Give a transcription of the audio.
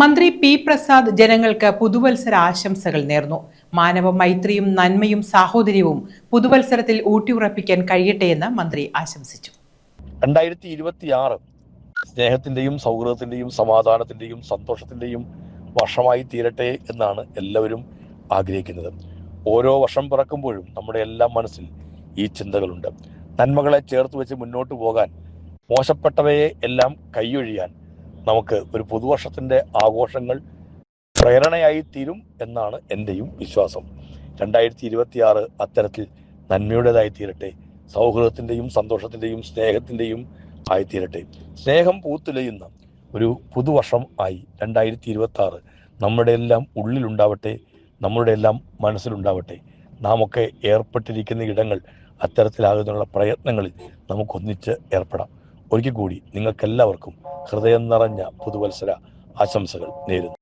മന്ത്രി പി പ്രസാദ് ജനങ്ങൾക്ക് പുതുവത്സര ആശംസകൾ നേർന്നു. മാനവ മൈത്രിയും നന്മയും സാഹോദര്യവും പുതുവത്സരത്തിൽ ഊട്ടിയുറപ്പിക്കാൻ കഴിയട്ടെയെന്ന് മന്ത്രി ആശംസിച്ചു. 2026 സ്നേഹത്തിന്റെയും സൗഹൃദത്തിന്റെയും സമാധാനത്തിന്റെയും സന്തോഷത്തിന്റെയും വർഷമായി തീരട്ടെ എന്നാണ് എല്ലാവരും ആഗ്രഹിക്കുന്നത്. ഓരോ വർഷം പിറക്കുമ്പോഴും നമ്മുടെ എല്ലാം മനസ്സിൽ ഈ ചിന്തകളുണ്ട്. നന്മകളെ ചേർത്ത് വെച്ച് മുന്നോട്ട് പോകാൻ, മോശപ്പെട്ടവയെ എല്ലാം കൈയൊഴിയാൻ നമുക്ക് ഒരു പുതുവർഷത്തിന്റെ ആഘോഷങ്ങൾ പ്രേരണയായി തീരും എന്നാണ് എൻ്റെയും വിശ്വാസം. 2026 അത്തരത്തിൽ നന്മയുടേതായി തീരട്ടെ, സൗഹൃദത്തിന്റെയും സന്തോഷത്തിന്റെയും സ്നേഹത്തിന്റെയും ആയിത്തീരട്ടെ. സ്നേഹം പൂത്തുലയുന്ന ഒരു പുതുവർഷം ആയി 2026 നമ്മുടെ എല്ലാം ഉള്ളിലുണ്ടാവട്ടെ, നമ്മുടെ എല്ലാം മനസ്സിലുണ്ടാവട്ടെ. നാം ഒക്കെ ഏർപ്പെട്ടിരിക്കുന്ന ഇടങ്ങൾ അത്തരത്തിലാകുന്നുള്ള പ്രയത്നങ്ങളിൽ നമുക്കൊന്നിച്ച് ഏർപ്പെടാം. ഒരിക്കൽ കൂടി നിങ്ങൾക്കെല്ലാവർക്കും ഹൃദയം നിറഞ്ഞ പുതുവത്സര ആശംസകൾ നേരുന്നു.